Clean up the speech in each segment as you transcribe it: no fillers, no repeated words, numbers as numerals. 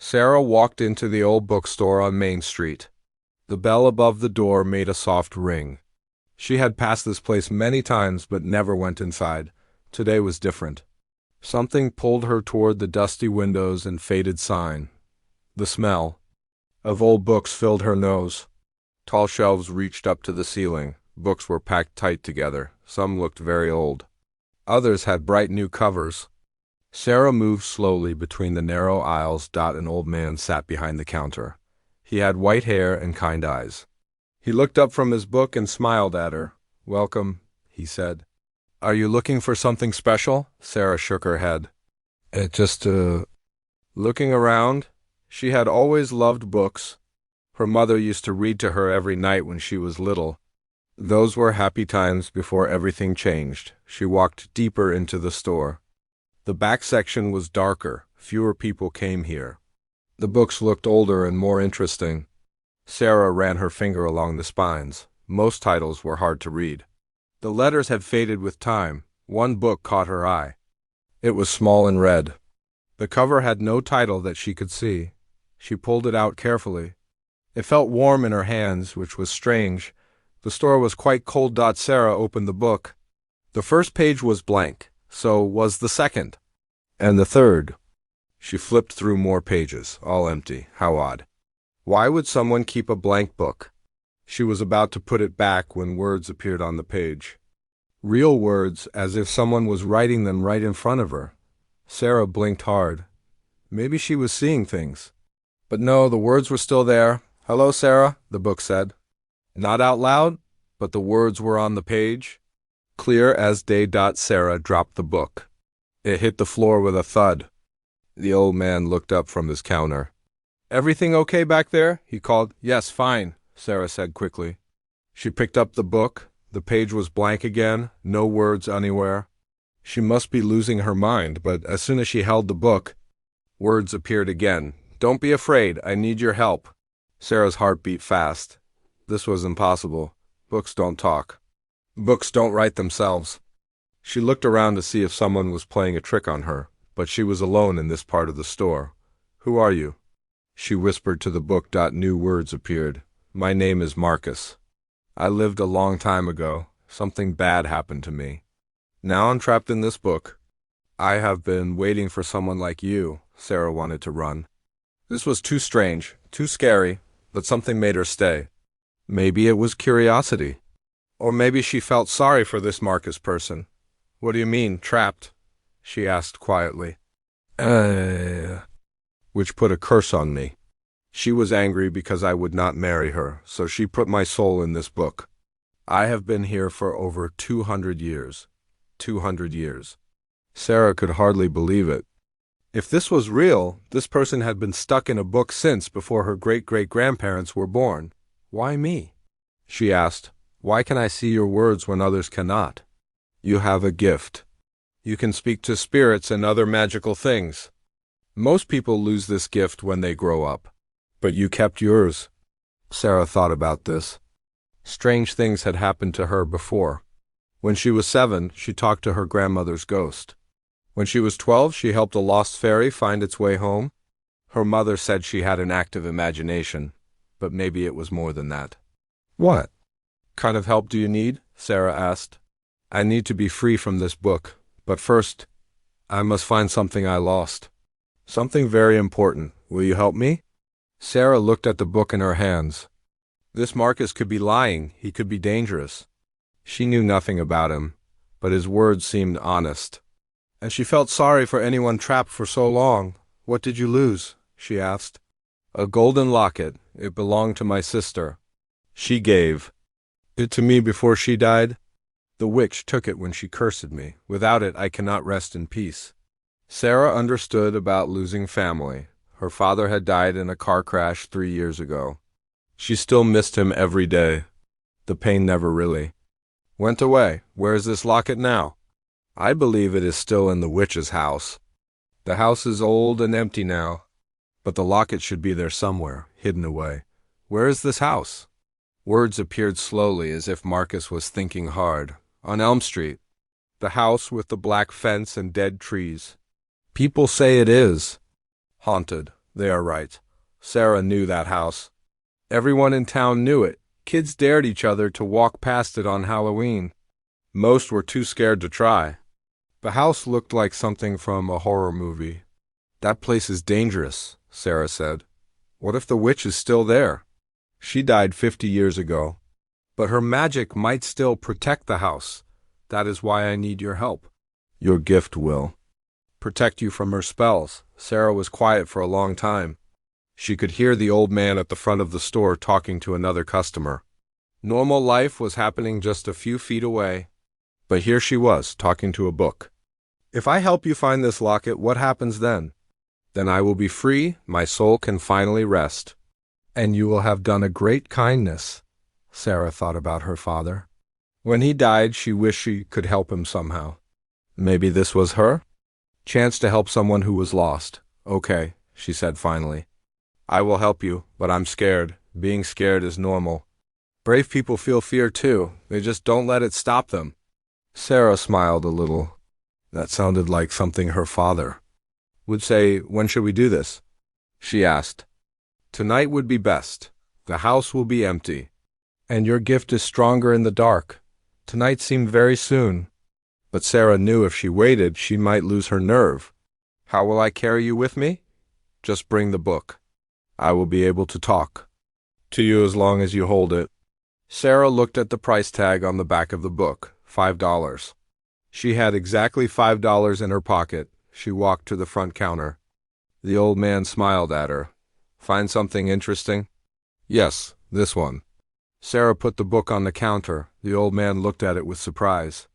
Sarah walked into the old bookstore on Main Street. The bell above the door made a soft ring. She had passed this place many times but never went inside. Today was different. Something pulled her toward the dusty windows and faded sign. The smell of old books filled her nose. Tall shelves reached up to the ceiling. Books were packed tight together. Some looked very old. Others had bright new covers. Sarah moved slowly between the narrow aisles. An old man sat behind the counter. He had white hair and kind eyes. He looked up from his book and smiled at her. "Welcome," he said. "Are you looking for something special?" Sarah shook her head. Looking around, she had always loved books. Her mother used to read to her every night when she was little. Those were happy times before everything changed. She walked deeper into the store. The back section was darker. Fewer people came here. The books looked older and more interesting. Sarah ran her finger along the spines. Most titles were hard to read. The letters had faded with time. One book caught her eye. It was small and red. The cover had no title that she could see. She pulled it out carefully. It felt warm in her hands, which was strange. The store was quite cold. Sarah opened the book. The first page was blank. So was the second. And the third. She flipped through more pages, all empty. How odd. Why would someone keep a blank book? She was about to put it back when words appeared on the page. Real words, as if someone was writing them right in front of her. Sarah blinked hard. Maybe she was seeing things. But no, the words were still there. "Hello, Sarah," the book said. Not out loud, but the words were on the page. Clear as day. Sarah dropped the book. It hit the floor with a thud. The old man looked up from his counter. "Everything okay back there?" he called. "Yes, fine," Sarah said quickly. She picked up the book. The page was blank again, no words anywhere. She must be losing her mind, but as soon as she held the book, words appeared again. "Don't be afraid, I need your help." Sarah's heart beat fast. This was impossible. Books don't talk. Books don't write themselves. She looked around to see if someone was playing a trick on her, but she was alone in this part of the store. "Who are you?" She whispered to the book. New words appeared. "My name is Marcus. I lived a long time ago. Something bad happened to me. Now I'm trapped in this book. I have been waiting for someone like you." Sarah wanted to run. This was too strange, too scary, but something made her stay. Maybe it was curiosity. Or maybe she felt sorry for this Marcus person. "What do you mean, trapped?" she asked quietly. Which put a curse on me. She was angry because I would not marry her, so she put my soul in this book. I have been here for over 200 years. 200 years. Sarah could hardly believe it. If this was real, this person had been stuck in a book since before her great-great-grandparents were born. "Why me?" she asked. "Why can I see your words when others cannot?" "You have a gift. You can speak to spirits and other magical things. Most people lose this gift when they grow up. But you kept yours." Sarah thought about this. Strange things had happened to her before. When she was 7, she talked to her grandmother's ghost. When she was 12, she helped a lost fairy find its way home. Her mother said she had an active imagination, but maybe it was more than that. "What kind of help do you need?" Sarah asked. "I need to be free from this book, but first, I must find something I lost. Something very important. Will you help me?" Sarah looked at the book in her hands. This Marcus could be lying. He could be dangerous. She knew nothing about him, but his words seemed honest. And she felt sorry for anyone trapped for so long. "What did you lose?" she asked. "A golden locket. It belonged to my sister. She gave it to me before she died. The witch took it when she cursed me. Without it, I cannot rest in peace." Sarah understood about losing family. Her father had died in a car crash 3 years ago. She still missed him every day. The pain never really went away. "Where is this locket now?" "I believe it is still in the witch's house. The house is old and empty now, but the locket should be there somewhere, hidden away. Where is this house?" Words appeared slowly as if Marcus was thinking hard. "On Elm Street. The house with the black fence and dead trees. People say it is haunted, They are right. Sarah knew that house. Everyone in town knew it. Kids dared each other to walk past it on Halloween. Most were too scared to try. The house looked like something from a horror movie. That place is dangerous, Sarah said. What if the witch is still there? She died 50 years ago. But her magic might still protect the house. That is why I need your help. Your gift will protect you from her spells. Sarah was quiet for a long time. She could hear the old man at the front of the store talking to another customer. Normal life was happening just a few feet away. But here she was, talking to a book. If I help you find this locket, what happens then? Then I will be free, my soul can finally rest. And you will have done a great kindness. Sarah thought about her father. When he died, she wished she could help him somehow. Maybe this was her? Chance to help someone who was lost. Okay, she said finally. I will help you, but I'm scared. Being scared is normal. Brave people feel fear too. They just don't let it stop them. Sarah smiled a little. That sounded like something her father would say. When should we do this? She asked. Tonight would be best. The house will be empty. And your gift is stronger in the dark. Tonight seemed very soon. But Sarah knew if she waited, she might lose her nerve. How will I carry you with me? Just bring the book. I will be able to talk to you as long as you hold it. Sarah looked at the price tag on the back of the book, $5. She had exactly $5 in her pocket. She walked to the front counter. The old man smiled at her. Find something interesting? Yes, this one. Sarah put the book on the counter. The old man looked at it with surprise.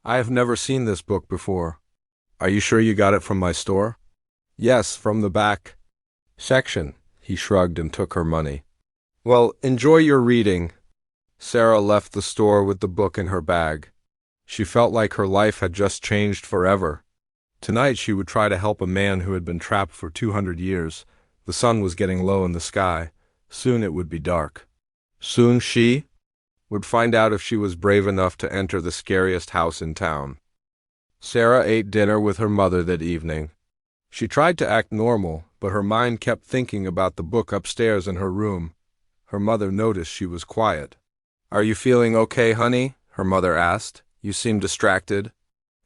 I have never seen this book before. Are you sure you got it from my store? Yes, from the back section. He shrugged and took her money. Well, enjoy your reading. Sarah left the store with the book in her bag. She felt like her life had just changed forever. Tonight she would try to help a man who had been trapped for 200 years. The sun was getting low in the sky. Soon it would be dark. Soon she would find out if she was brave enough to enter the scariest house in town. Sarah ate dinner with her mother that evening. She tried to act normal, but her mind kept thinking about the book upstairs in her room. Her mother noticed she was quiet. Are you feeling okay, honey? Her mother asked. You seem distracted.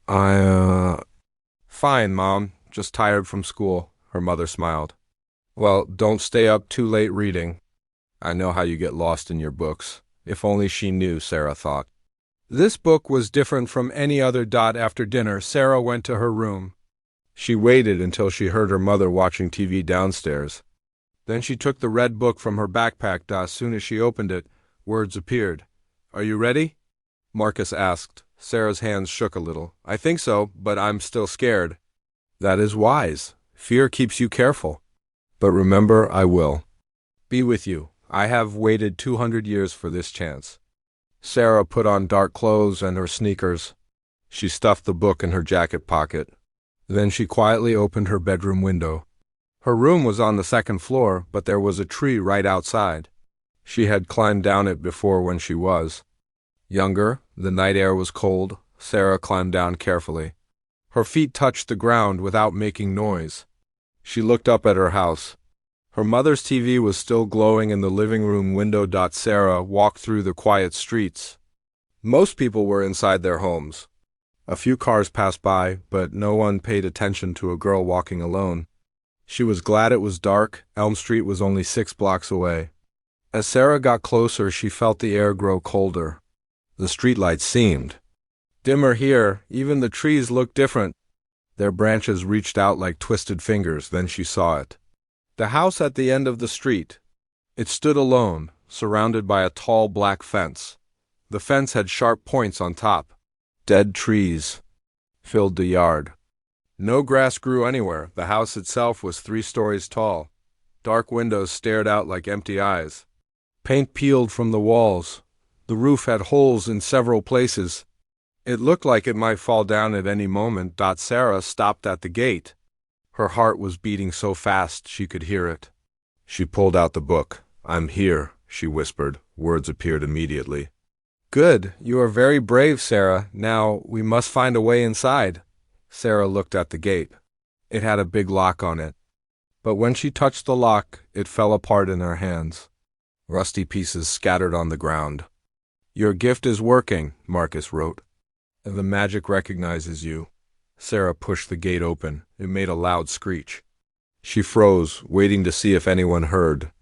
Fine, Mom. Just tired from school, her mother smiled. Well, don't stay up too late reading. I know how you get lost in your books. If only she knew, Sarah thought. This book was different from any other. After dinner, Sarah went to her room. She waited until she heard her mother watching TV downstairs. Then she took the red book from her backpack. As soon as she opened it, words appeared. Are you ready? Marcus asked. Sarah's hands shook a little. I think so, but I'm still scared. That is wise. Fear keeps you careful. But remember, I will be with you. I have waited 200 years for this chance. Sarah put on dark clothes and her sneakers. She stuffed the book in her jacket pocket. Then she quietly opened her bedroom window. Her room was on the second floor, but there was a tree right outside. She had climbed down it before when she was younger. The night air was cold. Sarah climbed down carefully. Her feet touched the ground without making noise. She looked up at her house. Her mother's TV was still glowing in the living room window. Sarah walked through the quiet streets. Most people were inside their homes. A few cars passed by, but no one paid attention to a girl walking alone. She was glad it was dark. Elm Street was only 6 blocks away. As Sarah got closer, she felt the air grow colder. The streetlights seemed dimmer here. Even the trees looked different. Their branches reached out like twisted fingers. Then she saw it. The house at the end of the street. It stood alone, surrounded by a tall black fence. The fence had sharp points on top. Dead trees filled the yard. No grass grew anywhere. The house itself was 3 stories tall. Dark windows stared out like empty eyes. Paint peeled from the walls. The roof had holes in several places. It looked like it might fall down at any moment. Sarah stopped at the gate. Her heart was beating so fast she could hear it. She pulled out the book. I'm here, she whispered. Words appeared immediately. Good. You are very brave, Sarah. Now, we must find a way inside. Sarah looked at the gate. It had a big lock on it. But when she touched the lock, it fell apart in her hands. Rusty pieces scattered on the ground. "Your gift is working," Marcus wrote. "The magic recognizes you." Sarah pushed the gate open. It made a loud screech. She froze, waiting to see if anyone heard.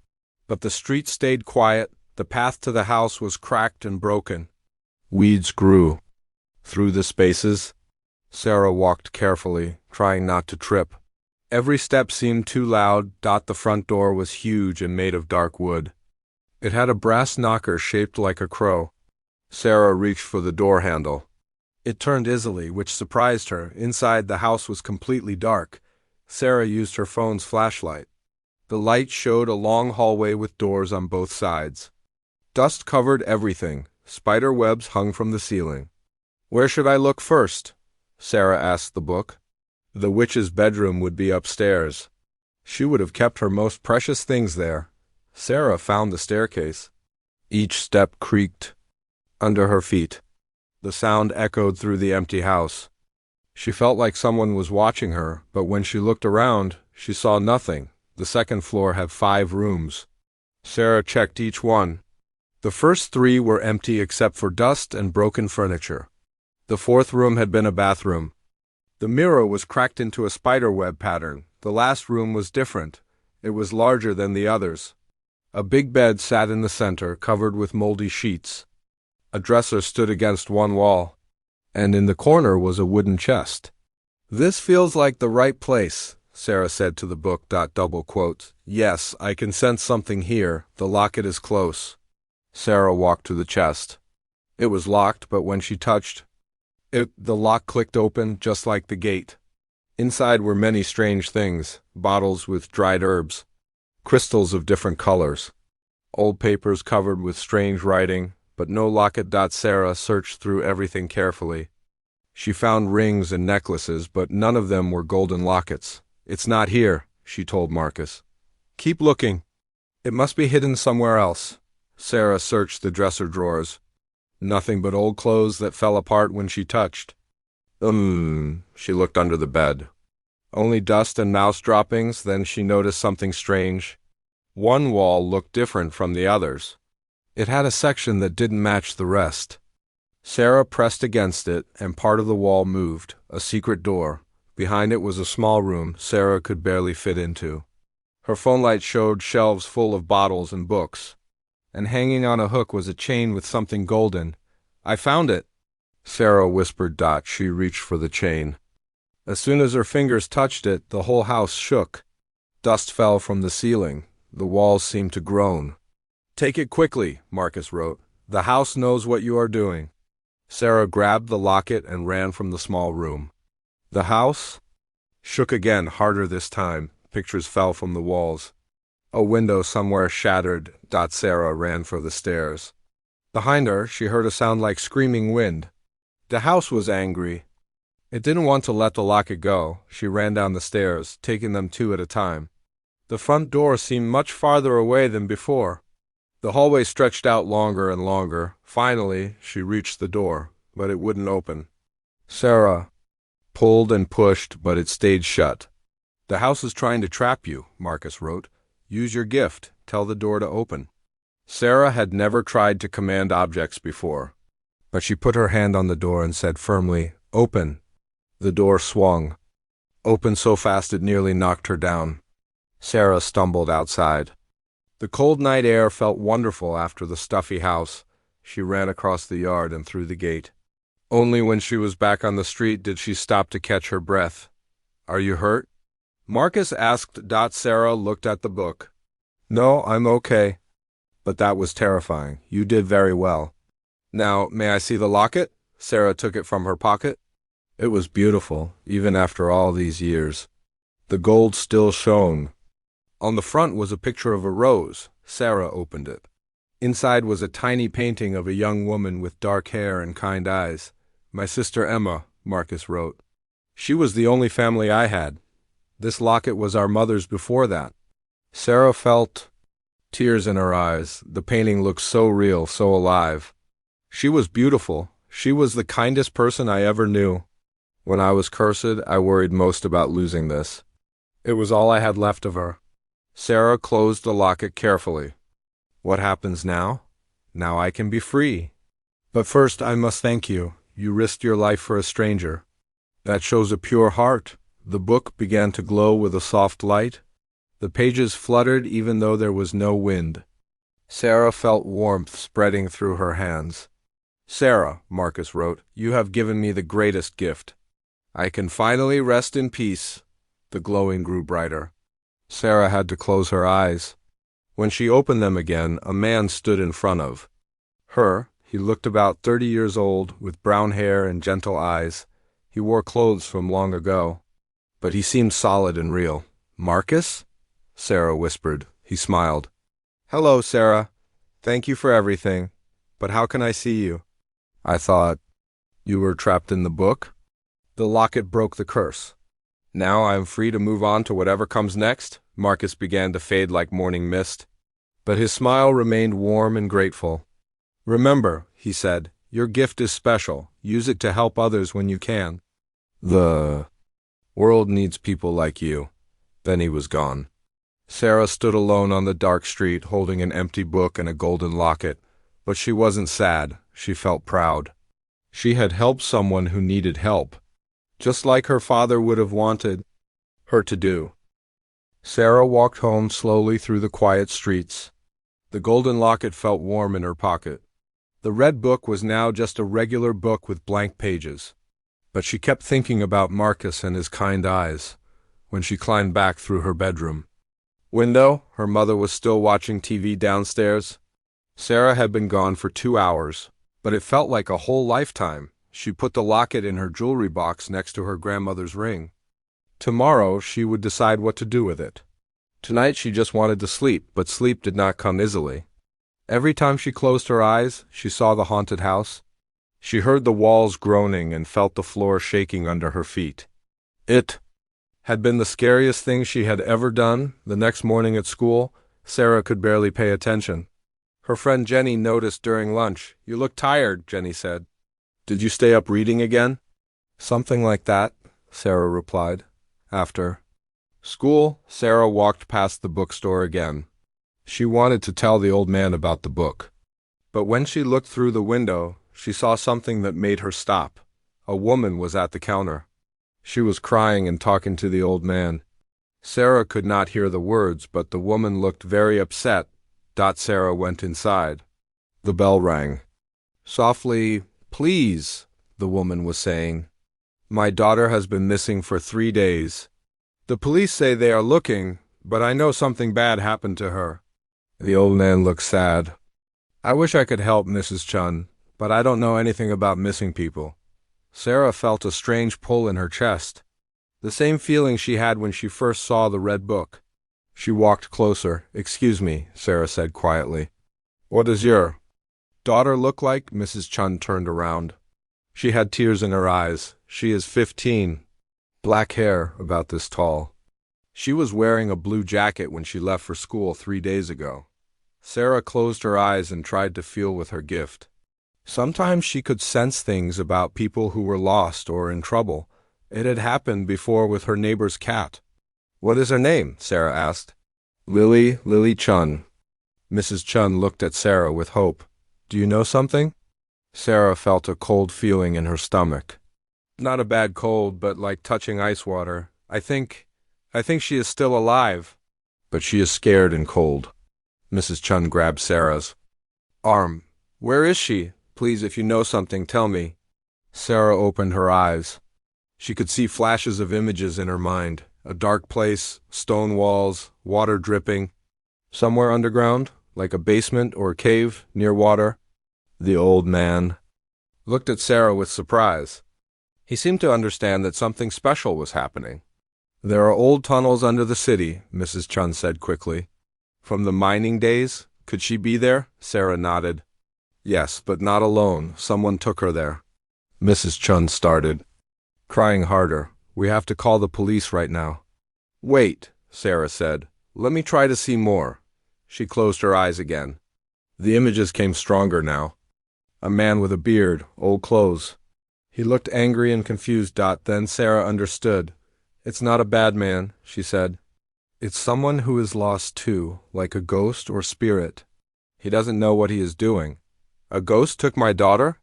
But the street stayed quiet. The path to the house was cracked and broken. Weeds grew. Through the spaces, Sarah walked carefully, trying not to trip. Every step seemed too loud. The front door was huge and made of dark wood. It had a brass knocker shaped like a crow. Sarah reached for the door handle. It turned easily, which surprised her. Inside, the house was completely dark. Sarah used her phone's flashlight. The light showed a long hallway with doors on both sides. Dust covered everything. Spider webs hung from the ceiling. "Where should I look first?" Sarah asked the book. The witch's bedroom would be upstairs. She would have kept her most precious things there. Sarah found the staircase. Each step creaked under her feet. The sound echoed through the empty house. She felt like someone was watching her, but when she looked around, she saw nothing. The second floor had 5 rooms. Sarah checked each one. The first 3 were empty except for dust and broken furniture. The 4th room had been a bathroom. The mirror was cracked into a spiderweb pattern. The last room was different. It was larger than the others. A big bed sat in the center, covered with moldy sheets. A dresser stood against one wall, and in the corner was a wooden chest. "This feels like the right place," Sarah said to the book. Double quotes. "Yes, I can sense something here. The locket is close." Sarah walked to the chest. It was locked, but when she touched it, the lock clicked open, just like the gate. Inside were many strange things: bottles with dried herbs, crystals of different colors, old papers covered with strange writing, but no locket. Sarah searched through everything carefully. She found rings and necklaces, but none of them were golden lockets. "It's not here," she told Marcus. "Keep looking. It must be hidden somewhere else." Sarah searched the dresser drawers. Nothing but old clothes that fell apart when she touched. She looked under the bed. Only dust and mouse droppings. Then she noticed something strange. One wall looked different from the others. It had a section that didn't match the rest. Sarah pressed against it, and part of the wall moved, a secret door. Behind it was a small room Sarah could barely fit into. Her phone light showed shelves full of bottles and books, and hanging on a hook was a chain with something golden. "I found it," Sarah whispered. She reached for the chain. As soon as her fingers touched it, the whole house shook. Dust fell from the ceiling. The walls seemed to groan. "Take it quickly," Marcus wrote. "The house knows what you are doing." Sarah grabbed the locket and ran from the small room. The house shook again, harder this time. Pictures fell from the walls. A window somewhere shattered. Sarah ran for the stairs. Behind her, she heard a sound like screaming wind. The house was angry. It didn't want to let the locket go. She ran down the stairs, taking them 2 at a time. The front door seemed much farther away than before. The hallway stretched out longer and longer. Finally, she reached the door, but it wouldn't open. Sarah pulled and pushed, but it stayed shut. "The house is trying to trap you," Marcus wrote. "Use your gift. Tell the door to open." Sarah had never tried to command objects before, but she put her hand on the door and said firmly, "Open." The door swung, open so fast it nearly knocked her down. Sarah stumbled outside. The cold night air felt wonderful after the stuffy house. She ran across the yard and through the gate. Only when she was back on the street did she stop to catch her breath. "Are you hurt?" Marcus asked. Sarah looked at the book. "No, I'm okay." "But that was terrifying. You did very well. Now, may I see the locket?" Sarah took it from her pocket. It was beautiful, even after all these years. The gold still shone. On the front was a picture of a rose. Sarah opened it. Inside was a tiny painting of a young woman with dark hair and kind eyes. "My sister Emma," Marcus wrote. "She was the only family I had. This locket was our mother's before that." Sarah felt tears in her eyes. The painting looked so real, so alive. She was beautiful. She was the kindest person I ever knew. When I was cursed, I worried most about losing this. It was all I had left of her. Sarah closed the locket carefully. What happens now? Now I can be free. But first I must thank you. You risked your life for a stranger. That shows a pure heart. The book began to glow with a soft light. The pages fluttered even though there was no wind. Sarah felt warmth spreading through her hands. Sarah, Marcus wrote, you have given me the greatest gift. I can finally rest in peace. The glowing grew brighter. Sarah had to close her eyes. When she opened them again, a man stood in front of her. He looked about 30 years old, with brown hair and gentle eyes. He wore clothes from long ago, but he seemed solid and real. Marcus? Sarah whispered. He smiled. Hello, Sarah. Thank you for everything. But how can I see you? I thought you were trapped in the book. The locket broke the curse. Now I am free to move on to whatever comes next. Marcus began to fade like morning mist, but his smile remained warm and grateful. Remember, he said, your gift is special. Use it to help others when you can. The world needs people like you. Then he was gone. Sarah stood alone on the dark street, holding an empty book and a golden locket, but she wasn't sad. She felt proud. She had helped someone who needed help, just like her father would have wanted her to do. Sarah walked home slowly through the quiet streets. The golden locket felt warm in her pocket. The red book was now just a regular book with blank pages, but she kept thinking about Marcus and his kind eyes when she climbed back through her bedroom window. Her mother was still watching TV downstairs. Sarah had been gone for 2 hours, but it felt like a whole lifetime. She put the locket in her jewelry box next to her grandmother's ring. Tomorrow she would decide what to do with it. Tonight she just wanted to sleep, but sleep did not come easily. Every time she closed her eyes, she saw the haunted house. She heard the walls groaning and felt the floor shaking under her feet. It had been the scariest thing she had ever done. The next morning at school, Sarah could barely pay attention. Her friend Jenny noticed during lunch. You look tired, Jenny said. Did you stay up reading again? Something like that, Sarah replied. After school, Sarah walked past the bookstore again. She wanted to tell the old man about the book. But when she looked through the window, she saw something that made her stop. A woman was at the counter. She was crying and talking to the old man. Sarah could not hear the words, but the woman looked very upset. Sarah went inside. The bell rang. Softly, please, the woman was saying. My daughter has been missing for 3 days. The police say they are looking, but I know something bad happened to her. The old man looked sad. I wish I could help, Mrs. Chun, but I don't know anything about missing people. Sarah felt a strange pull in her chest, the same feeling she had when she first saw the red book. She walked closer. Excuse me, Sarah said quietly. What does your daughter look like? Mrs. Chun turned around. She had tears in her eyes. She is 15. Black hair, about this tall. She was wearing a blue jacket when she left for school 3 days ago. Sarah closed her eyes and tried to feel with her gift. Sometimes she could sense things about people who were lost or in trouble. It had happened before with her neighbor's cat. What is her name? Sarah asked. Lily Chun. Mrs. Chun looked at Sarah with hope. Do you know something? Sarah felt a cold feeling in her stomach. Not a bad cold, but like touching ice water. I think she is still alive. But she is scared and cold. Mrs. Chun grabbed Sarah's arm. Where is she? Please, if you know something, tell me. Sarah opened her eyes. She could see flashes of images in her mind. A dark place, stone walls, water dripping. Somewhere underground, like a basement or a cave near water. The old man looked at Sarah with surprise. He seemed to understand that something special was happening. There are old tunnels under the city, Mrs. Chun said quickly. From the mining days? Could she be there? Sarah nodded. Yes, but not alone. Someone took her there. Mrs. Chun started crying harder. We have to call the police right now. Wait, Sarah said. Let me try to see more. She closed her eyes again. The images came stronger now. A man with a beard, old clothes. He looked angry and confused. Then Sarah understood. It's not a bad man, she said. It's someone who is lost too, like a ghost or spirit. He doesn't know what he is doing. A ghost took my daughter?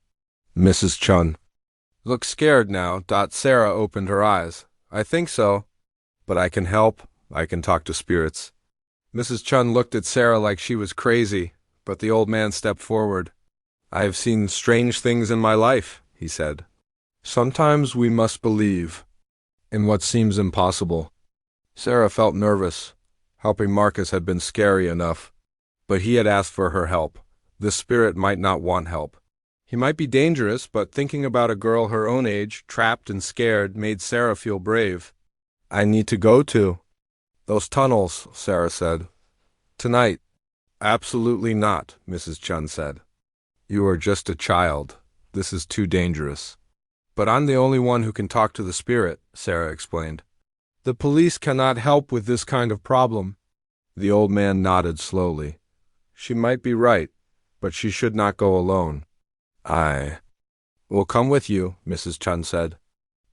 Mrs. Chun looked scared now. Sarah opened her eyes. I think so. But I can help. I can talk to spirits. Mrs. Chun looked at Sarah like she was crazy, but the old man stepped forward. I have seen strange things in my life, he said. Sometimes we must believe in what seems impossible. Sarah felt nervous. Helping Marcus had been scary enough, but he had asked for her help. The spirit might not want help. He might be dangerous, but thinking about a girl her own age, trapped and scared, made Sarah feel brave. I need to go to those tunnels, Sarah said. Tonight. Absolutely not, Mrs. Chun said. You are just a child. This is too dangerous. But I'm the only one who can talk to the spirit, Sarah explained. The police cannot help with this kind of problem. The old man nodded slowly. She might be right, but she should not go alone. I will come with you, Mrs. Chun said.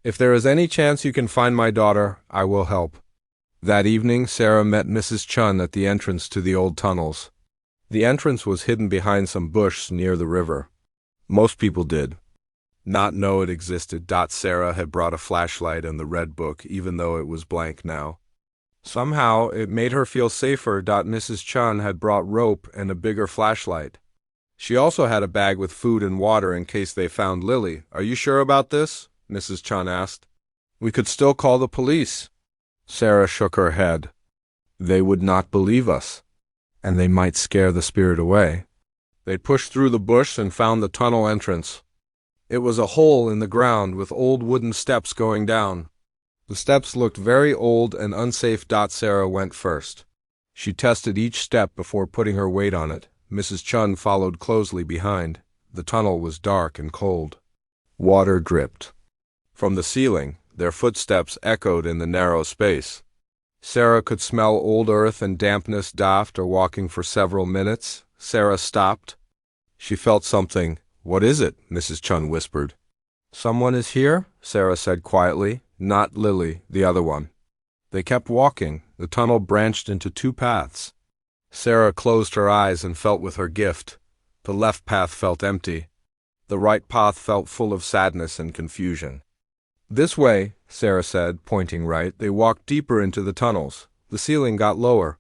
If there is any chance you can find my daughter, I will help. That evening, Sarah met Mrs. Chun at the entrance to the old tunnels. The entrance was hidden behind some bush near the river. Most people did not know it existed. Sarah had brought a flashlight and the red book, even though it was blank now. Somehow, it made her feel safer. Mrs. Chun had brought rope and a bigger flashlight. She also had a bag with food and water in case they found Lily. Are you sure about this? Mrs. Chun asked. We could still call the police. Sarah shook her head. They would not believe us, and they might scare the spirit away. They pushed through the bush and found the tunnel entrance. It was a hole in the ground with old wooden steps going down. The steps looked very old and unsafe. Sarah went first. She tested each step before putting her weight on it. Mrs. Chun followed closely behind. The tunnel was dark and cold. Water dripped from the ceiling. Their footsteps echoed in the narrow space. Sarah could smell old earth and dampness. After walking for several minutes, Sarah stopped. She felt something. What is it? Mrs. Chun whispered. Someone is here, Sarah said quietly. Not Lily, the other one. They kept walking. The tunnel branched into two paths. Sarah closed her eyes and felt with her gift. The left path felt empty. The right path felt full of sadness and confusion. This way, Sarah said, pointing right. They walked deeper into the tunnels. The ceiling got lower.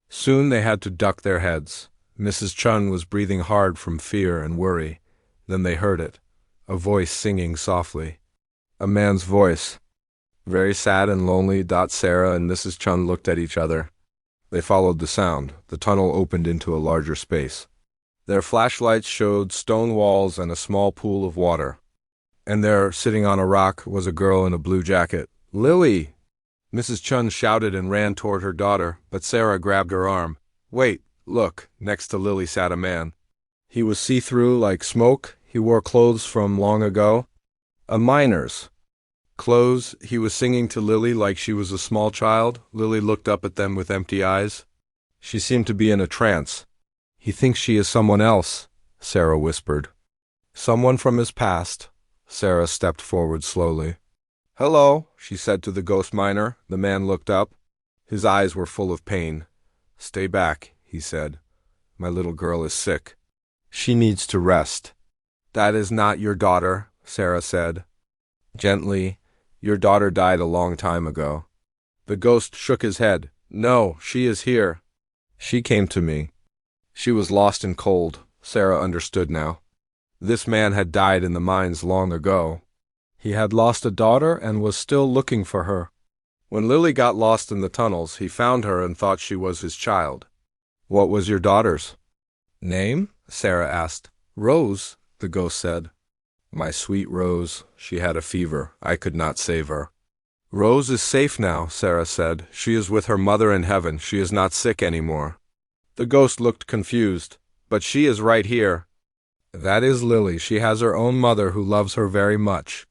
Soon they had to duck their heads. Mrs. Chun was breathing hard from fear and worry. Then they heard it, a voice singing softly. A man's voice. Very sad and lonely. Sarah and Mrs. Chun looked at each other. They followed the sound. The tunnel opened into a larger space. Their flashlights showed stone walls and a small pool of water. And there, sitting on a rock, was a girl in a blue jacket. Lily! Mrs. Chun shouted and ran toward her daughter, but Sarah grabbed her arm. Wait, look. Next to Lily sat a man. He was see-through like smoke. He wore clothes from long ago. A miner's clothes. He was singing to Lily like she was a small child. Lily looked up at them with empty eyes. She seemed to be in a trance. He thinks she is someone else, Sarah whispered. Someone from his past. Sarah stepped forward slowly. Hello, she said to the ghost miner. The man looked up. His eyes were full of pain. Stay back, he said. My little girl is sick. She needs to rest. That is not your daughter, Sarah said. Gently, your daughter died a long time ago. The ghost shook his head. No, she is here. She came to me. She was lost and cold. Sarah understood now. This man had died in the mines long ago. He had lost a daughter and was still looking for her. When Lily got lost in the tunnels, he found her and thought she was his child. What was your daughter's name? Sarah asked. Rose, the ghost said. My sweet Rose, she had a fever. I could not save her. Rose is safe now, Sarah said. She is with her mother in heaven. She is not sick anymore. The ghost looked confused. But she is right here. That is Lily. She has her own mother who loves her very much.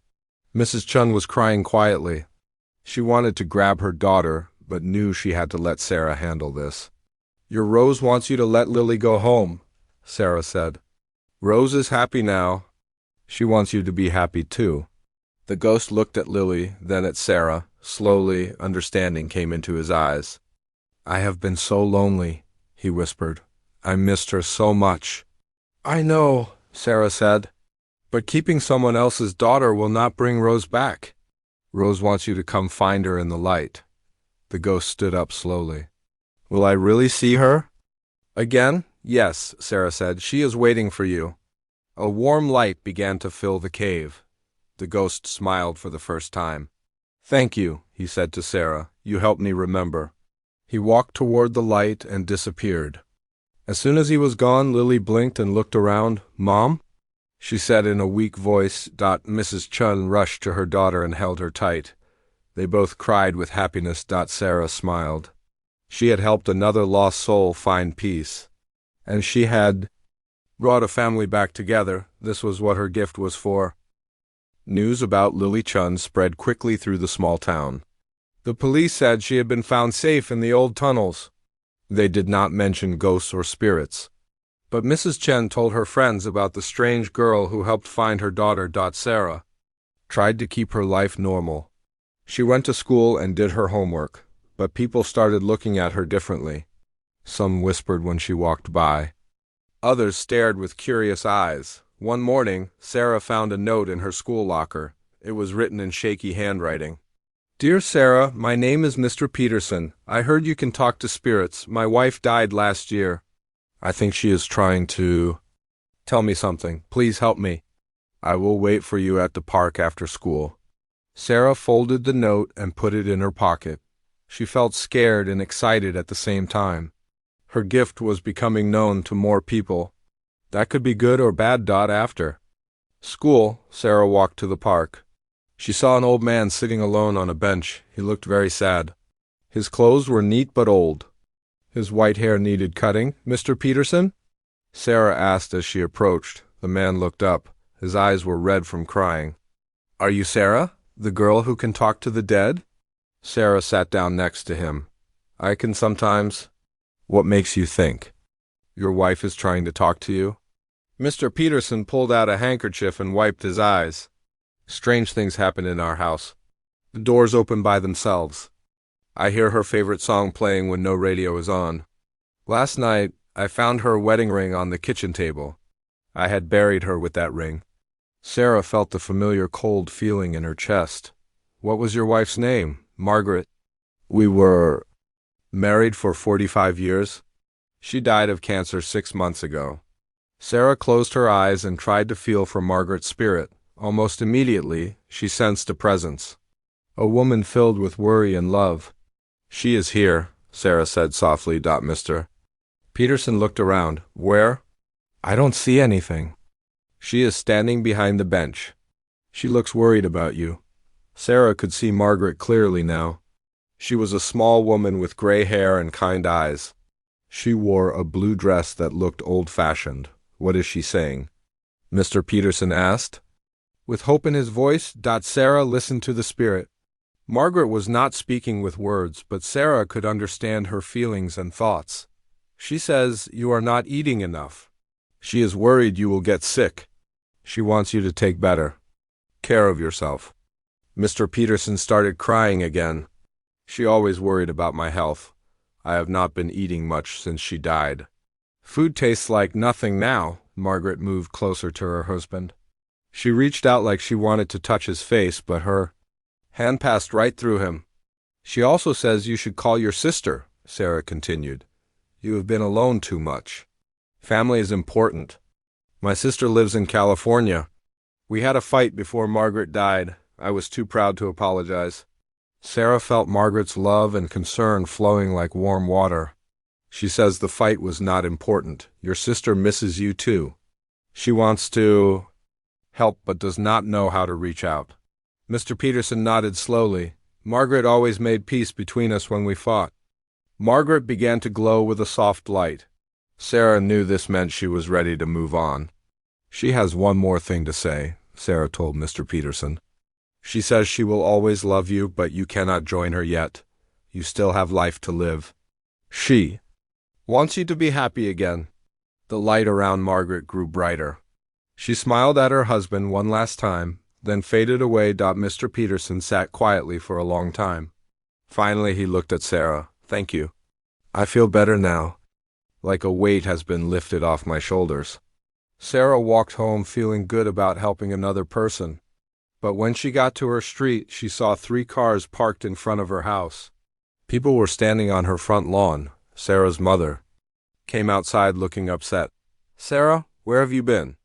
Mrs. Chun was crying quietly. She wanted to grab her daughter, but knew she had to let Sarah handle this. Your Rose wants you to let Lily go home, Sarah said. Rose is happy now. She wants you to be happy too. The ghost looked at Lily, then at Sarah. Slowly, understanding came into his eyes. "I have been so lonely," he whispered. "I missed her so much." "I know," Sarah said. "But keeping someone else's daughter will not bring Rose back. Rose wants you to come find her in the light." The ghost stood up slowly. "Will I really see her?" "Again? Yes," Sarah said. "She is waiting for you." A warm light began to fill the cave. The ghost smiled for the first time. "Thank you," he said to Sarah. "You helped me remember." He walked toward the light and disappeared. As soon as he was gone, Lily blinked and looked around. "Mom?" she said in a weak voice. Mrs. Chun rushed to her daughter and held her tight. They both cried with happiness. Sarah smiled. She had helped another lost soul find peace. And she had brought a family back together. This was what her gift was for. News about Lily Chun spread quickly through the small town. The police said she had been found safe in the old tunnels. They did not mention ghosts or spirits. But Mrs. Chen told her friends about the strange girl who helped find her daughter. Sarah tried to keep her life normal. She went to school and did her homework, but people started looking at her differently. Some whispered when she walked by. Others stared with curious eyes. One morning, Sarah found a note in her school locker. It was written in shaky handwriting. "Dear Sarah, my name is Mr. Peterson. I heard you can talk to spirits. My wife died last year. I think she is trying to tell me something. Please help me. I will wait for you at the park after school." Sarah folded the note and put it in her pocket. She felt scared and excited at the same time. Her gift was becoming known to more people. That could be good or bad. After school, Sarah walked to the park. She saw an old man sitting alone on a bench. He looked very sad. His clothes were neat but old. His white hair needed cutting. "Mr. Peterson?" Sarah asked as she approached. The man looked up. His eyes were red from crying. "Are you Sarah, the girl who can talk to the dead?" Sarah sat down next to him. "I can sometimes." "What makes you think your wife is trying to talk to you?" Mr. Peterson pulled out a handkerchief and wiped his eyes. "Strange things happen in our house. The doors open by themselves. I hear her favorite song playing when no radio is on. Last night, I found her wedding ring on the kitchen table. I had buried her with that ring." Sarah felt the familiar cold feeling in her chest. "What was your wife's name?" "Margaret. We were married for 45 years. She died of cancer 6 months ago." Sarah closed her eyes and tried to feel for Margaret's spirit. Almost immediately, she sensed a presence. A woman filled with worry and love. "She is here," Sarah said softly. "Mr. Peterson looked around. "Where?" "I don't see anything." "She is standing behind the bench. She looks worried about you." Sarah could see Margaret clearly now. She was a small woman with gray hair and kind eyes. She wore a blue dress that looked old-fashioned. "What is she saying?" Mr. Peterson asked. With hope in his voice, Sarah listened to the spirit. Margaret was not speaking with words, but Sarah could understand her feelings and thoughts. "She says you are not eating enough. She is worried you will get sick. She wants you to take better care of yourself." Mr. Peterson started crying again. "She always worried about my health. I have not been eating much since she died." "Food tastes like nothing now." Margaret moved closer to her husband. She reached out like she wanted to touch his face, but her hand passed right through him. "She also says you should call your sister," Sarah continued. "You have been alone too much. Family is important. My sister lives in California. We had a fight before Margaret died. I was too proud to apologize." Sarah felt Margaret's love and concern flowing like warm water. "She says the fight was not important. Your sister misses you too. She wants to help but does not know how to reach out." Mr. Peterson nodded slowly. "Margaret always made peace between us when we fought." Margaret began to glow with a soft light. Sarah knew this meant she was ready to move on. "She has one more thing to say," Sarah told Mr. Peterson. "She says she will always love you, but you cannot join her yet. You still have life to live. She wants you to be happy again." The light around Margaret grew brighter. She smiled at her husband one last time. then faded away. Mr. Peterson sat quietly for a long time. Finally, he looked at Sarah. "Thank you. I feel better now, like a weight has been lifted off my shoulders." Sarah walked home feeling good about helping another person. But when she got to her street, she saw 3 cars parked in front of her house. People were standing on her front lawn. Sarah's mother came outside looking upset. "Sarah, where have you been?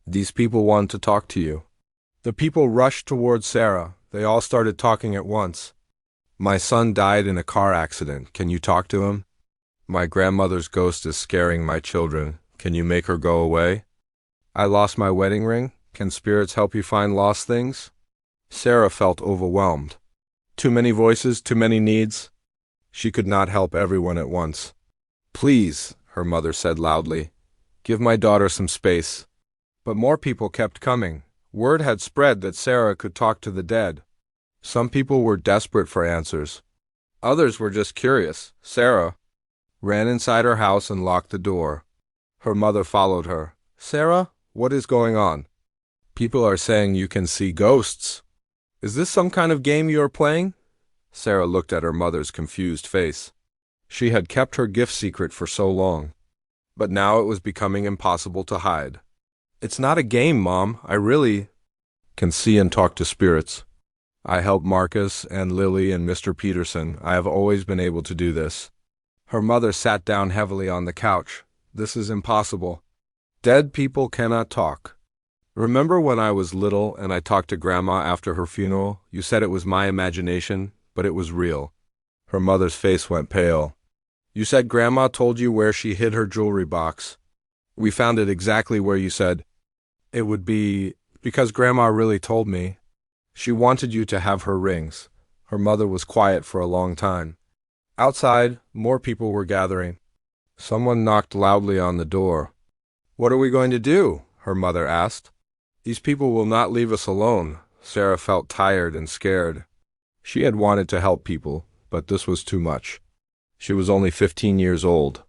These people want to talk to you." The people rushed towards Sarah. They all started talking at once. "My son died in a car accident. Can you talk to him? My grandmother's ghost is scaring my children. Can you make her go away? I lost my wedding ring. Can spirits help you find lost things?" Sarah felt overwhelmed. Too many voices, too many needs. She could not help everyone at once. "Please," her mother said loudly, "give my daughter some space." But more people kept coming. Word had spread that Sarah could talk to the dead. Some people were desperate for answers. Others were just curious. Sarah ran inside her house and locked the door. Her mother followed her. "Sarah, what is going on? People are saying you can see ghosts. Is this some kind of game you are playing?" Sarah looked at her mother's confused face. She had kept her gift secret for so long, but now it was becoming impossible to hide. "It's not a game, Mom. I really can see and talk to spirits. I helped Marcus and Lily and Mr. Peterson. I have always been able to do this." Her mother sat down heavily on the couch. "This is impossible. Dead people cannot talk. Remember when I was little and I talked to Grandma after her funeral? You said it was my imagination, but it was real." Her mother's face went pale. "You said Grandma told you where she hid her jewelry box. We found it exactly where you said. It would be because Grandma really told me. She wanted you to have her rings." Her mother was quiet for a long time. Outside, more people were gathering. Someone knocked loudly on the door. "What are we going to do?" her mother asked. "These people will not leave us alone." Sarah felt tired and scared. She had wanted to help people, but this was too much. She was only 15 years old.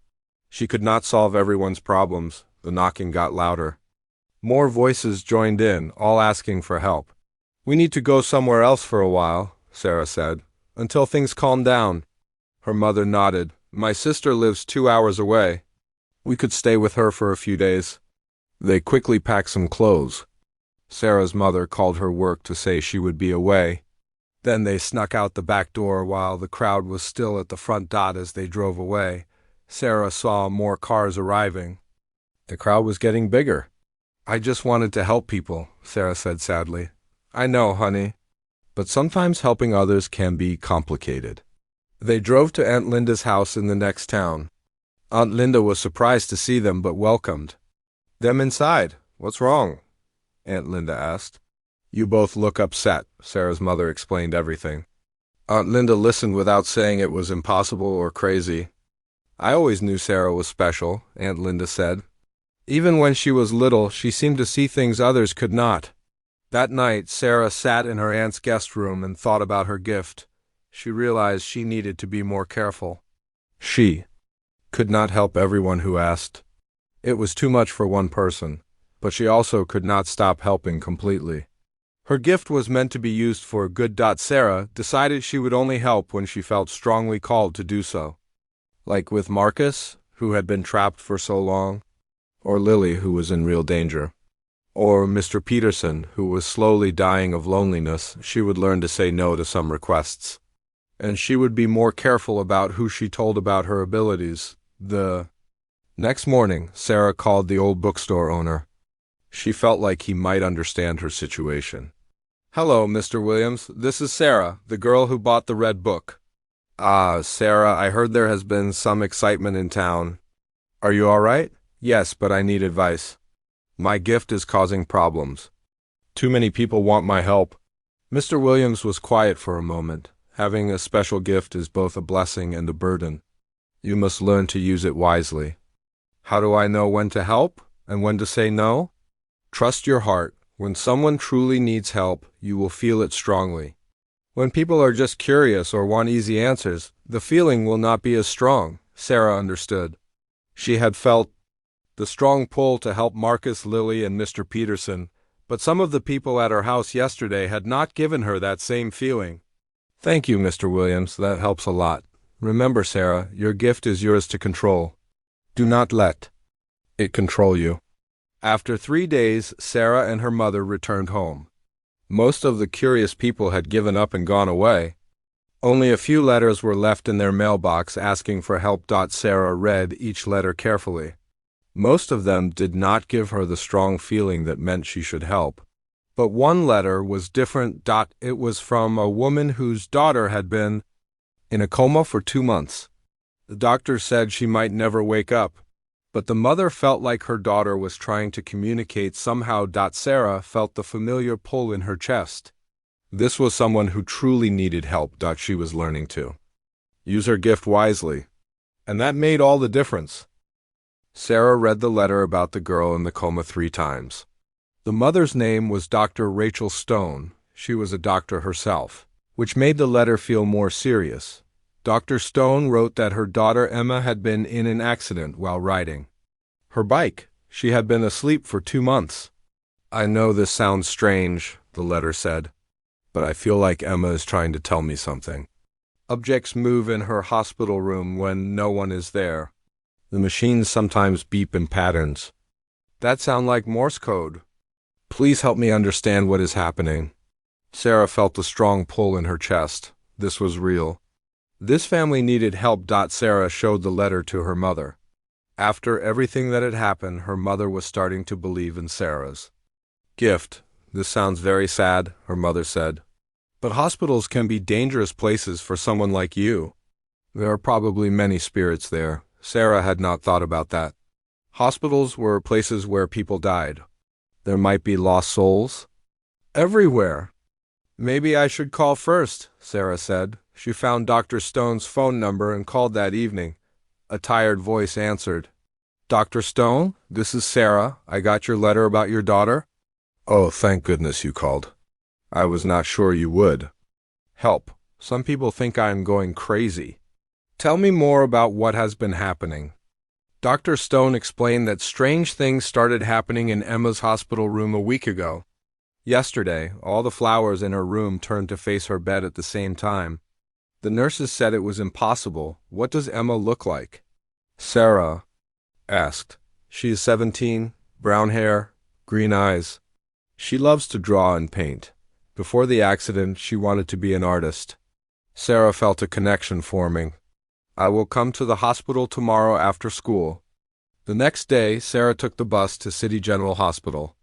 She could not solve everyone's problems. The knocking got louder. More voices joined in, all asking for help. "We need to go somewhere else for a while," Sarah said, "until things calm down." Her mother nodded. "My sister lives 2 hours away. We could stay with her for a few days." They quickly packed some clothes. Sarah's mother called her work to say she would be away. Then they snuck out the back door while the crowd was still at the front. As they drove away, Sarah saw more cars arriving. The crowd was getting bigger. "I just wanted to help people," Sarah said sadly. "I know, honey. But sometimes helping others can be complicated." They drove to Aunt Linda's house in the next town. Aunt Linda was surprised to see them but welcomed them inside. "What's wrong?" Aunt Linda asked. "You both look upset." Sarah's mother explained everything. Aunt Linda listened without saying it was impossible or crazy. "I always knew Sarah was special," Aunt Linda said. "Even when she was little, she seemed to see things others could not." That night, Sarah sat in her aunt's guest room and thought about her gift. She realized she needed to be more careful. She could not help everyone who asked. It was too much for one person, but she also could not stop helping completely. Her gift was meant to be used for good. Sarah decided she would only help when she felt strongly called to do so. Like with Marcus, who had been trapped for so long, or Lily, who was in real danger, or Mr. Peterson, who was slowly dying of loneliness. She would learn to say no to some requests. And she would be more careful about who she told about her abilities. The next morning, Sarah called the old bookstore owner. She felt like he might understand her situation. "Hello, Mr. Williams. This is Sarah, the girl who bought the red book." "Ah, Sarah, I heard there has been some excitement in town. Are you all right?" "Yes, but I need advice. My gift is causing problems. Too many people want my help." Mr. Williams was quiet for a moment. Having a special gift is both a blessing and a burden. You must learn to use it wisely. "How do I know when to help and when to say no?" Trust your heart. When someone truly needs help, you will feel it strongly. When people are just curious or want easy answers, the feeling will not be as strong. Sarah understood. She had felt the strong pull to help Marcus, Lily, and Mr. Peterson, But some of the people at her house yesterday had not given her that same feeling. Thank you, Mr. Williams. That helps a lot. Remember, Sarah, your gift is yours to control. Do not let it control you. After 3 days, Sarah and her mother returned home. Most of the curious people had given up and gone away. Only a few letters were left in their mailbox asking for help. Sarah read each letter carefully. Most of them did not give her the strong feeling that meant she should help. But one letter was different. It was from a woman whose daughter had been in a coma for 2 months. The doctor said she might never wake up, but the mother felt like her daughter was trying to communicate somehow. Sarah felt the familiar pull in her chest. This was someone who truly needed help. She was learning to use her gift wisely, and that made all the difference. Sarah read the letter about the girl in the coma 3 times. The mother's name was Dr. Rachel Stone. She was a doctor herself, which made the letter feel more serious. Dr. Stone wrote that her daughter Emma had been in an accident while riding her bike. She had been asleep for 2 months. I know this sounds strange, the letter said, but I feel like Emma is trying to tell me something. Objects move in her hospital room when no one is there. The machines sometimes beep in patterns. That sounds like Morse code. Please help me understand what is happening. Sarah felt a strong pull in her chest. This was real. This family needed help. Sarah showed the letter to her mother. After everything that had happened, her mother was starting to believe in Sarah's gift. This sounds very sad, her mother said. But hospitals can be dangerous places for someone like you. There are probably many spirits there. Sarah had not thought about that. Hospitals were places where people died. There might be lost souls everywhere. Maybe I should call first, Sarah said. She found Dr. Stone's phone number and called that evening. A tired voice answered. Dr. Stone, this is Sarah. I got your letter about your daughter. Oh, thank goodness you called. I was not sure you would. Help. Some people think I am going crazy. Tell me more about what has been happening. Dr. Stone explained that strange things started happening in Emma's hospital room a week ago. Yesterday, all the flowers in her room turned to face her bed at the same time. The nurses said it was impossible. What does Emma look like? Sarah asked. She is 17, brown hair, green eyes. She loves to draw and paint. Before the accident, she wanted to be an artist. Sarah felt a connection forming. I will come to the hospital tomorrow after school. The next day, Sarah took the bus to City General Hospital.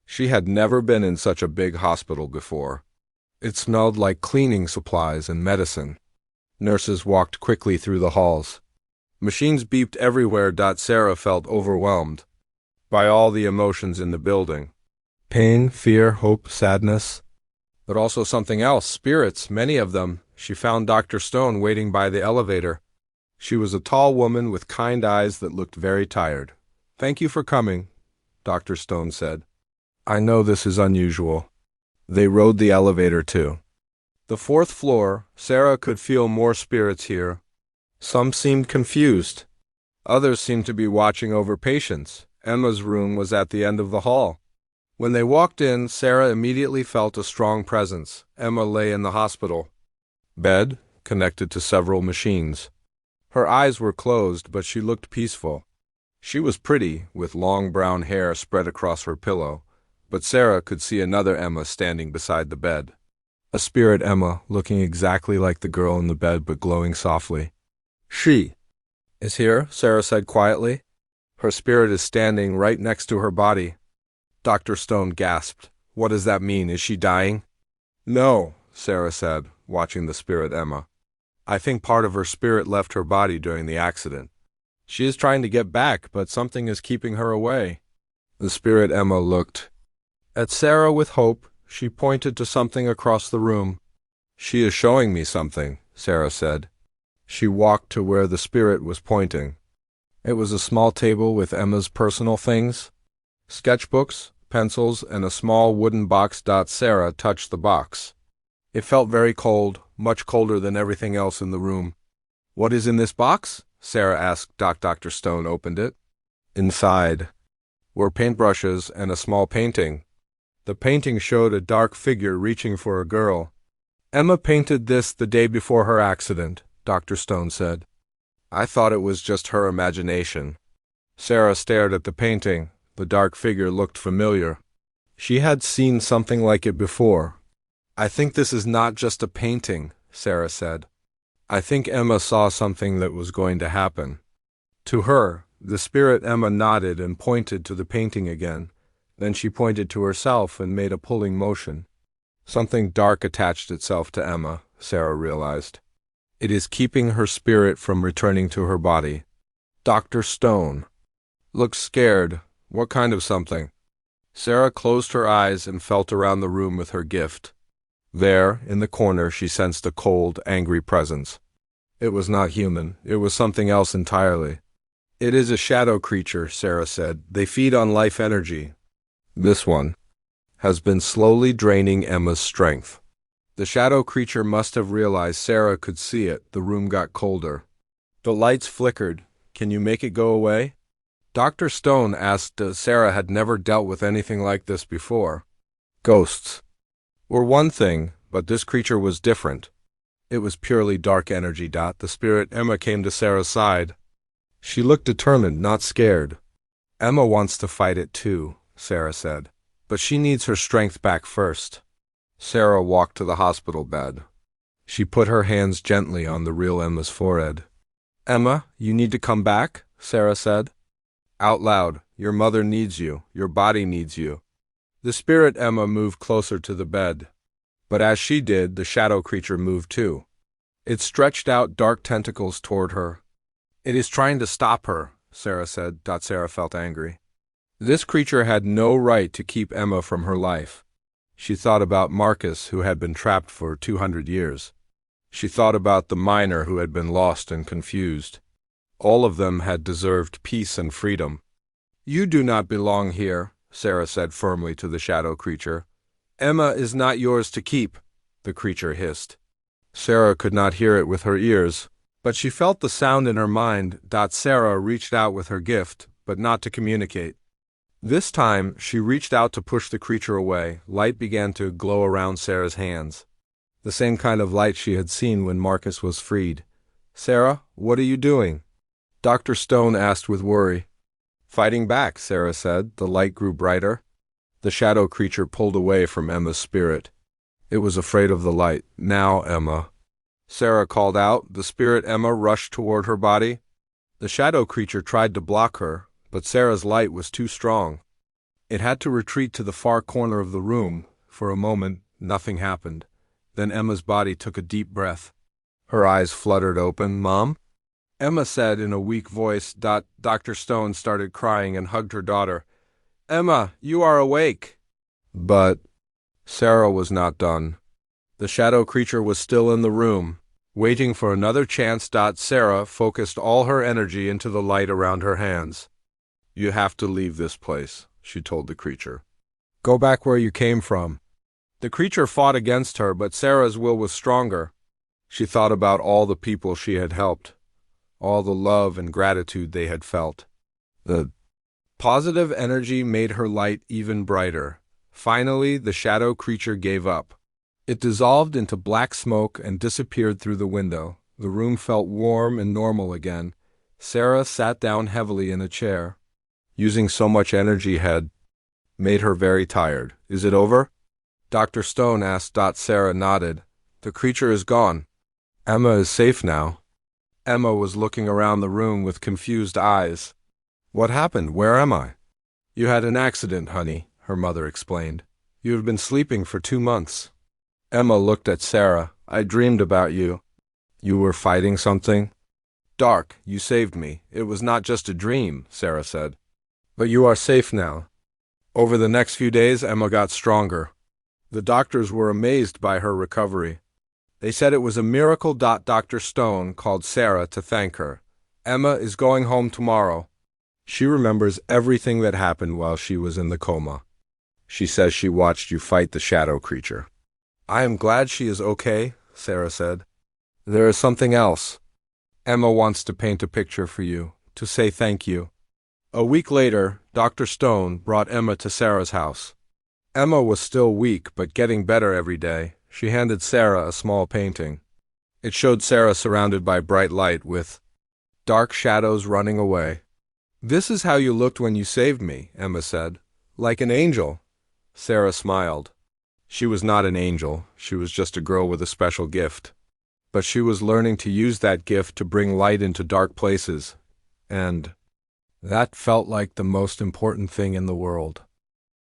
She had never been in such a big hospital before. It smelled like cleaning supplies and medicine. Nurses walked quickly through the halls. Machines beeped everywhere. Sarah felt overwhelmed by all the emotions in the building. Pain, fear, hope, sadness. But also something else, spirits, many of them. She found Dr. Stone waiting by the elevator. She was a tall woman with kind eyes that looked very tired. Thank you for coming, Dr. Stone said. I know this is unusual. They rode the elevator too. The 4th floor, Sarah could feel more spirits here. Some seemed confused. Others seemed to be watching over patients. Emma's room was at the end of the hall. When they walked in, Sarah immediately felt a strong presence. Emma lay in the hospital bed, connected to several machines. Her eyes were closed, but she looked peaceful. She was pretty, with long brown hair spread across her pillow, but Sarah could see another Emma standing beside the bed. A spirit Emma, looking exactly like the girl in the bed but glowing softly. She is here, Sarah said quietly. Her spirit is standing right next to her body. Dr. Stone gasped. What does that mean? Is she dying? No, Sarah said, watching the spirit Emma. I think part of her spirit left her body during the accident. She is trying to get back, but something is keeping her away. The spirit Emma looked at Sarah with hope. She pointed to something across the room. She is showing me something, Sarah said. She walked to where the spirit was pointing. It was a small table with Emma's personal things, sketchbooks, pencils, and a small wooden box. Sarah touched the box. It felt very cold, much colder than everything else in the room. What is in this box? Sarah asked. Dr. Stone opened it. Inside were paintbrushes and a small painting. The painting showed a dark figure reaching for a girl. Emma painted this the day before her accident, Dr. Stone said. I thought it was just her imagination. Sarah stared at the painting. The dark figure looked familiar. She had seen something like it before. I think this is not just a painting, Sarah said. I think Emma saw something that was going to happen. To her, the spirit Emma nodded and pointed to the painting again. Then she pointed to herself and made a pulling motion. Something dark attached itself to Emma, Sarah realized. It is keeping her spirit from returning to her body. Dr. Stone looked scared. What kind of something? Sarah closed her eyes and felt around the room with her gift. There, in the corner, she sensed a cold, angry presence. It was not human. It was something else entirely. It is a shadow creature, Sarah said. They feed on life energy. This one has been slowly draining Emma's strength. The shadow creature must have realized Sarah could see it. The room got colder. The lights flickered. Can you make it go away? Dr. Stone asked. Sarah had never dealt with anything like this before. Ghosts were one thing, but this creature was different. It was purely dark energy. The spirit Emma came to Sarah's side. She looked determined, not scared. Emma wants to fight it too, Sarah said. But she needs her strength back first. Sarah walked to the hospital bed. She put her hands gently on the real Emma's forehead. Emma, you need to come back, Sarah said. Out loud, your mother needs you. Your body needs you. The spirit Emma moved closer to the bed. But as she did, the shadow creature moved too. It stretched out dark tentacles toward her. It is trying to stop her, Sarah said. Sarah felt angry. This creature had no right to keep Emma from her life. She thought about Marcus, who had been trapped for 200 years. She thought about the miner who had been lost and confused. All of them had deserved peace and freedom. You do not belong here, Sarah said firmly to the shadow creature. Emma is not yours to keep, the creature hissed. Sarah could not hear it with her ears, but she felt the sound in her mind. Sarah reached out with her gift, but not to communicate. This time, she reached out to push the creature away. Light began to glow around Sarah's hands. The same kind of light she had seen when Marcus was freed. Sarah, what are you doing? Dr. Stone asked with worry. Fighting back, Sarah said. The light grew brighter. The shadow creature pulled away from Emma's spirit. It was afraid of the light. Now, Emma. Sarah called out. The spirit Emma rushed toward her body. The shadow creature tried to block her, but Sarah's light was too strong. It had to retreat to the far corner of the room. For a moment, nothing happened. Then Emma's body took a deep breath. Her eyes fluttered open. Mom? Emma said in a weak voice. Dr. Stone started crying and hugged her daughter. Emma, you are awake. But Sarah was not done. The shadow creature was still in the room, waiting for another chance. Sarah focused all her energy into the light around her hands. You have to leave this place, she told the creature. Go back where you came from. The creature fought against her, but Sarah's will was stronger. She thought about all the people she had helped, all the love and gratitude they had felt. The positive energy made her light even brighter. Finally, the shadow creature gave up. It dissolved into black smoke and disappeared through the window. The room felt warm and normal again. Sarah sat down heavily in a chair. Using so much energy had made her very tired. Is it over? Dr. Stone asked. Sarah nodded. The creature is gone. Emma is safe now. Emma was looking around the room with confused eyes. What happened? Where am I? You had an accident, honey, her mother explained. You have been sleeping for 2 months. Emma looked at Sarah. I dreamed about you. You were fighting something? Dark, you saved me. It was not just a dream, Sarah said. But you are safe now. Over the next few days, Emma got stronger. The doctors were amazed by her recovery. They said it was a miracle. Dr. Stone called Sarah to thank her. Emma is going home tomorrow. She remembers everything that happened while she was in the coma. She says she watched you fight the shadow creature. I am glad she is okay, Sarah said. There is something else. Emma wants to paint a picture for you, to say thank you. A week later, Dr. Stone brought Emma to Sarah's house. Emma was still weak, but getting better every day. She handed Sarah a small painting. It showed Sarah surrounded by bright light with dark shadows running away. "This is how you looked when you saved me," Emma said. "Like an angel." Sarah smiled. She was not an angel. She was just a girl with a special gift. But she was learning to use that gift to bring light into dark places. And that felt like the most important thing in the world.